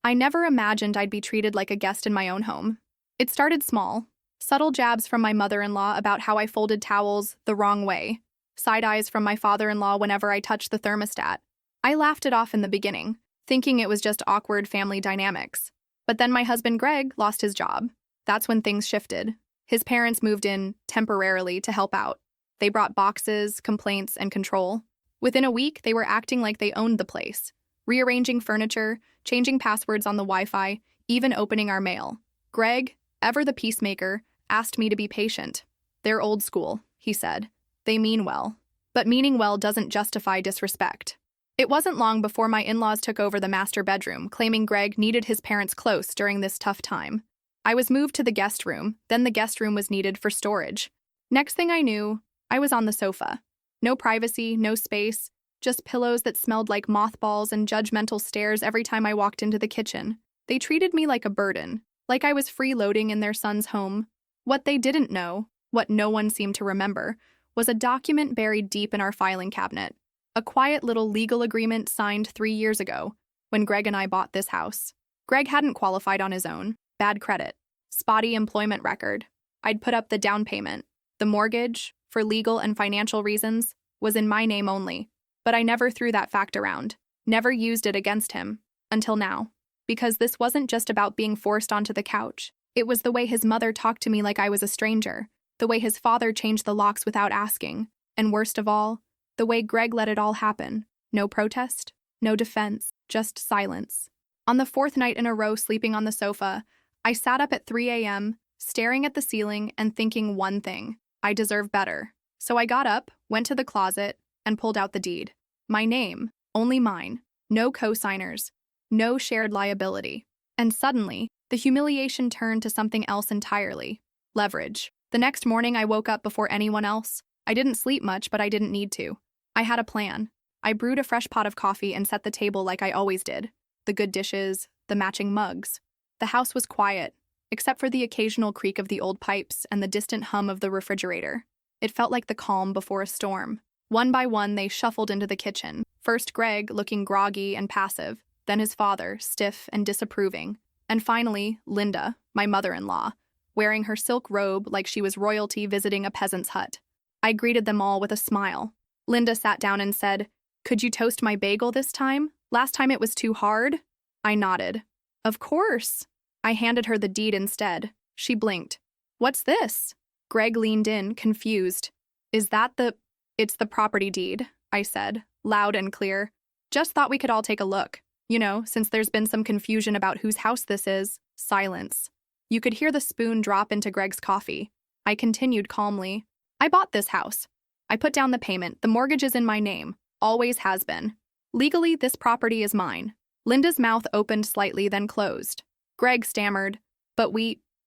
I never imagined I'd be treated like a guest in my own home. It started small. Subtle jabs from my mother-in-law about how I folded towels the wrong way. Side eyes from my father-in-law whenever I touched the thermostat. I laughed it off in the beginning, thinking it was just awkward family dynamics. But then my husband Greg lost his job. That's when things shifted. His parents moved in temporarily to help out. They brought boxes, complaints, and control. Within a week, they were acting like they owned the place, rearranging furniture, changing passwords on the Wi-Fi, even opening our mail. Greg, ever the peacemaker, asked me to be patient. They're old school, he said. They mean well. But meaning well doesn't justify disrespect. It wasn't long before my in-laws took over the master bedroom, claiming Greg needed his parents close during this tough time. I was moved to the guest room, then the guest room was needed for storage. Next thing I knew, I was on the sofa. No privacy, no space, just pillows that smelled like mothballs and judgmental stares every time I walked into the kitchen. They treated me like a burden, like I was freeloading in their son's home. What they didn't know, what no one seemed to remember, was a document buried deep in our filing cabinet. A quiet little legal agreement signed 3 years ago, when Greg and I bought this house. Greg hadn't qualified on his own. Bad credit. Spotty employment record. I'd put up the down payment. The mortgage, for legal and financial reasons, was in my name only. But I never threw that fact around. Never used it against him. Until now. Because this wasn't just about being forced onto the couch. It was the way his mother talked to me like I was a stranger. The way his father changed the locks without asking. And worst of all, the way Greg let it all happen. No protest, no defense, just silence. On the 4th night in a row sleeping on the sofa, I sat up at 3 a.m., staring at the ceiling and thinking one thing: I deserve better. So I got up, went to the closet, and pulled out the deed. My name, only mine, no co-signers, no shared liability. And suddenly, the humiliation turned to something else entirely: leverage. The next morning I woke up before anyone else. I didn't sleep much, but I didn't need to. I had a plan. I brewed a fresh pot of coffee and set the table like I always did. The good dishes, the matching mugs. The house was quiet, except for the occasional creak of the old pipes and the distant hum of the refrigerator. It felt like the calm before a storm. One by one, they shuffled into the kitchen. First Greg, looking groggy and passive, then his father, stiff and disapproving, and finally, Linda, my mother-in-law, wearing her silk robe like she was royalty visiting a peasant's hut. I greeted them all with a smile. Linda sat down and said, "Could you toast my bagel this time? Last time it was too hard?" I nodded. "Of course." I handed her the deed instead. She blinked. "What's this?" Greg leaned in, confused. "Is that the—" "It's the property deed," I said, loud and clear. "Just thought we could all take a look. You know, since there's been some confusion about whose house this is." Silence. You could hear the spoon drop into Greg's coffee. I continued calmly. "I bought this house. I put down the payment. The mortgage is in my name. Always has been. Legally, this property is mine." Linda's mouth opened slightly, then closed. Greg stammered, "But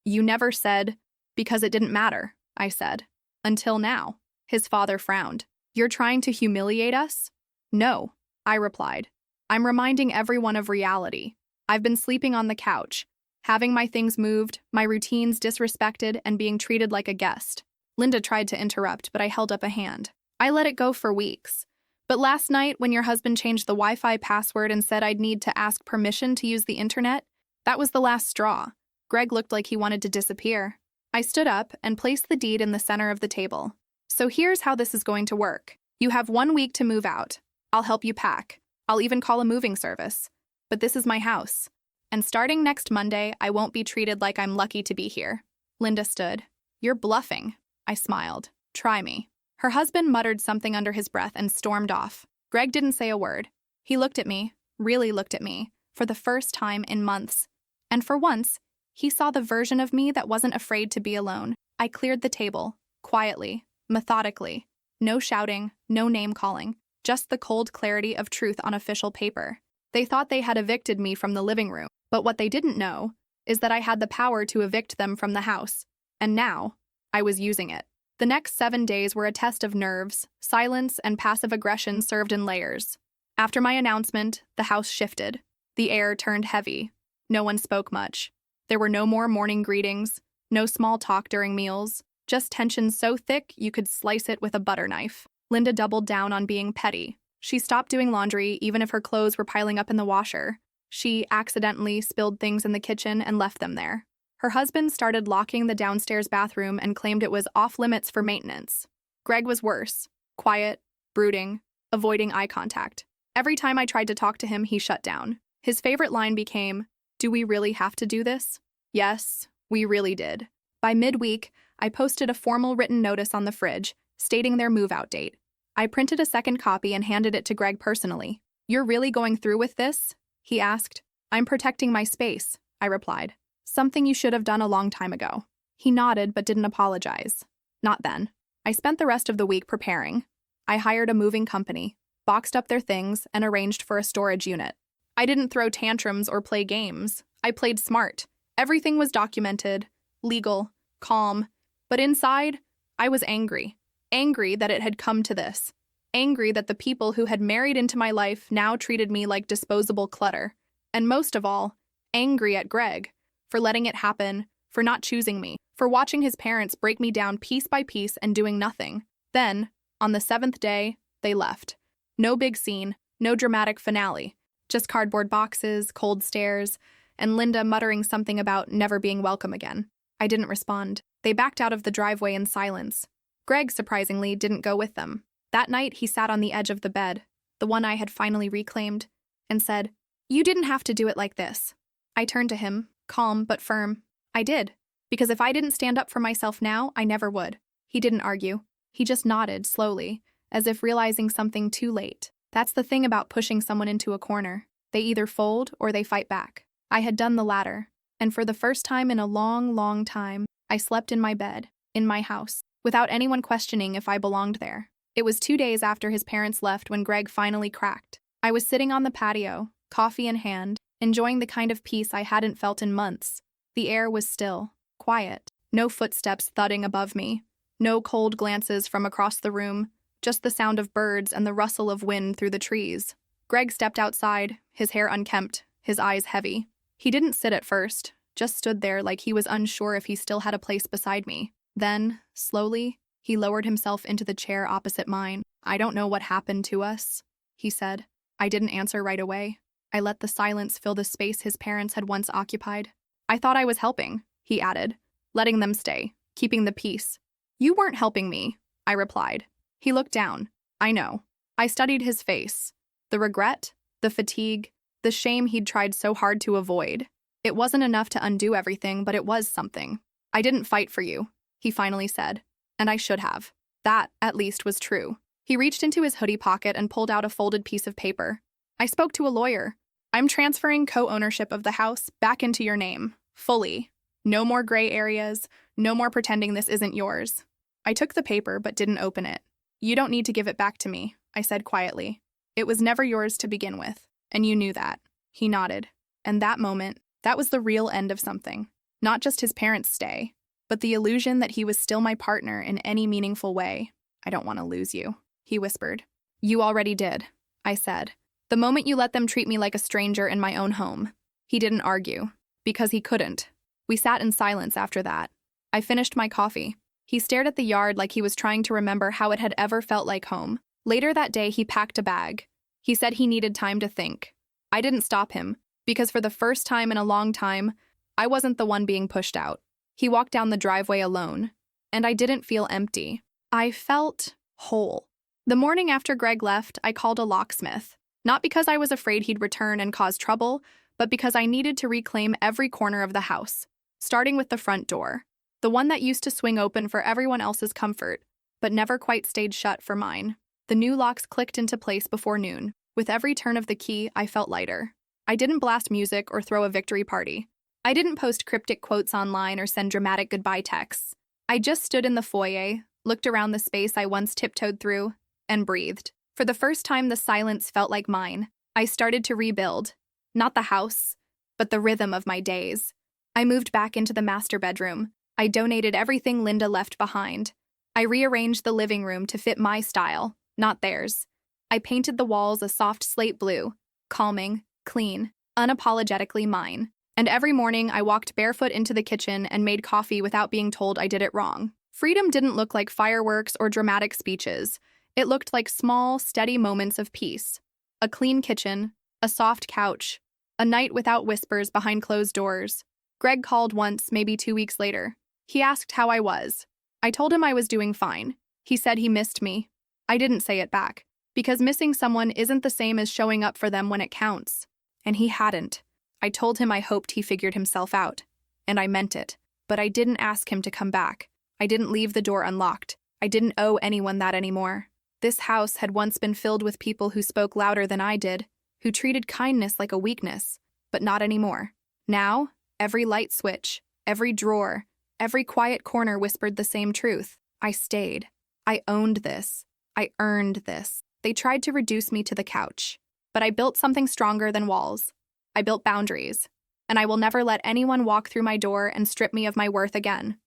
you never said—" "Because it didn't matter," I said. "Until now." His father frowned. "You're trying to humiliate us?" "No," I replied. "I'm reminding everyone of reality. I've been sleeping on the couch, having my things moved, my routines disrespected, and being treated like a guest." Linda tried to interrupt, but I held up a hand. "I let it go for weeks. But last night, when your husband changed the Wi-Fi password and said I'd need to ask permission to use the internet, that was the last straw." Greg looked like he wanted to disappear. I stood up and placed the deed in the center of the table. "So here's how this is going to work. You have 1 week to move out. I'll help you pack. I'll even call a moving service. But this is my house. And starting next Monday, I won't be treated like I'm lucky to be here." Linda stood. "You're bluffing." I smiled. "Try me." Her husband muttered something under his breath and stormed off. Greg didn't say a word. He looked at me, really looked at me, for the first time in months. And for once, he saw the version of me that wasn't afraid to be alone. I cleared the table, quietly, methodically. No shouting, no name-calling, just the cold clarity of truth on official paper. They thought they had evicted me from the living room, but what they didn't know is that I had the power to evict them from the house. And now, I was using it. The next 7 days were a test of nerves, silence, and passive aggression served in layers. After my announcement, the house shifted. The air turned heavy. No one spoke much. There were no more morning greetings, no small talk during meals, just tension so thick you could slice it with a butter knife. Linda doubled down on being petty. She stopped doing laundry even if her clothes were piling up in the washer. She accidentally spilled things in the kitchen and left them there. Her husband started locking the downstairs bathroom and claimed it was off limits for maintenance. Greg was worse, quiet, brooding, avoiding eye contact. Every time I tried to talk to him, he shut down. His favorite line became, "Do we really have to do this?" Yes, we really did. By midweek, I posted a formal written notice on the fridge, stating their move-out date. I printed a second copy and handed it to Greg personally. "You're really going through with this?" he asked. "I'm protecting my space," I replied. "Something you should have done a long time ago." He nodded but didn't apologize. Not then. I spent the rest of the week preparing. I hired a moving company, boxed up their things, and arranged for a storage unit. I didn't throw tantrums or play games. I played smart. Everything was documented, legal, calm. But inside, I was angry. Angry that it had come to this. Angry that the people who had married into my life now treated me like disposable clutter. And most of all, angry at Greg for letting it happen, for not choosing me, for watching his parents break me down piece by piece and doing nothing. Then, on the 7th day, they left. No big scene, no dramatic finale, just cardboard boxes, cold stares, and Linda muttering something about never being welcome again. I didn't respond. They backed out of the driveway in silence. Greg, surprisingly, didn't go with them. That night, he sat on the edge of the bed, the one I had finally reclaimed, and said, "You didn't have to do it like this." I turned to him, calm but firm. "I did, because if I didn't stand up for myself now, I never would." He didn't argue. He just nodded slowly, as if realizing something too late. That's the thing about pushing someone into a corner. They either fold or they fight back. I had done the latter, and for the first time in a long, long time, I slept in my bed, in my house, without anyone questioning if I belonged there. It was 2 days after his parents left when Greg finally cracked. I was sitting on the patio, coffee in hand, enjoying the kind of peace I hadn't felt in months. The air was still, quiet, no footsteps thudding above me, no cold glances from across the room, just the sound of birds and the rustle of wind through the trees. Greg stepped outside, his hair unkempt, his eyes heavy. He didn't sit at first, just stood there like he was unsure if he still had a place beside me. Then, slowly, he lowered himself into the chair opposite mine. "I don't know what happened to us," he said. I didn't answer right away. I let the silence fill the space his parents had once occupied. "I thought I was helping," he added, letting them stay, keeping the peace. "You weren't helping me," I replied. He looked down. I know. I studied his face. The regret, the fatigue, the shame he'd tried so hard to avoid. It wasn't enough to undo everything, but it was something. "I didn't fight for you," he finally said. And I should have. That, at least, was true. He reached into his hoodie pocket and pulled out a folded piece of paper. "I spoke to a lawyer. I'm transferring co-ownership of the house back into your name, fully. No more gray areas, no more pretending this isn't yours." I took the paper but didn't open it. "You don't need to give it back to me," I said quietly. "It was never yours to begin with, and you knew that." He nodded. And that moment, that was the real end of something. Not just his parents' stay, but the illusion that he was still my partner in any meaningful way. "I don't want to lose you," he whispered. "You already did," I said. "The moment you let them treat me like a stranger in my own home." He didn't argue, because he couldn't. We sat in silence after that. I finished my coffee. He stared at the yard like he was trying to remember how it had ever felt like home. Later that day, he packed a bag. He said he needed time to think. I didn't stop him, because for the first time in a long time, I wasn't the one being pushed out. He walked down the driveway alone, and I didn't feel empty. I felt whole. The morning after Greg left, I called a locksmith. Not because I was afraid he'd return and cause trouble, but because I needed to reclaim every corner of the house, starting with the front door, the one that used to swing open for everyone else's comfort, but never quite stayed shut for mine. The new locks clicked into place before noon. With every turn of the key, I felt lighter. I didn't blast music or throw a victory party. I didn't post cryptic quotes online or send dramatic goodbye texts. I just stood in the foyer, looked around the space I once tiptoed through, and breathed. For the first time, the silence felt like mine. I started to rebuild. Not the house, but the rhythm of my days. I moved back into the master bedroom. I donated everything Linda left behind. I rearranged the living room to fit my style, not theirs. I painted the walls a soft slate blue, calming, clean, unapologetically mine. And every morning I walked barefoot into the kitchen and made coffee without being told I did it wrong. Freedom didn't look like fireworks or dramatic speeches. It looked like small, steady moments of peace. A clean kitchen, a soft couch, A night without whispers behind closed doors. Greg called once, maybe 2 weeks later. He asked how I was. I told him I was doing fine. He said he missed me. I didn't say it back, because missing someone isn't the same as showing up for them when it counts. And he hadn't. I told him I hoped he figured himself out. And I meant it. But I didn't ask him to come back. I didn't leave the door unlocked. I didn't owe anyone that anymore. This house had once been filled with people who spoke louder than I did, who treated kindness like a weakness, but not anymore. Now, every light switch, every drawer, every quiet corner whispered the same truth. I stayed. I owned this. I earned this. They tried to reduce me to the couch, but I built something stronger than walls. I built boundaries, and I will never let anyone walk through my door and strip me of my worth again.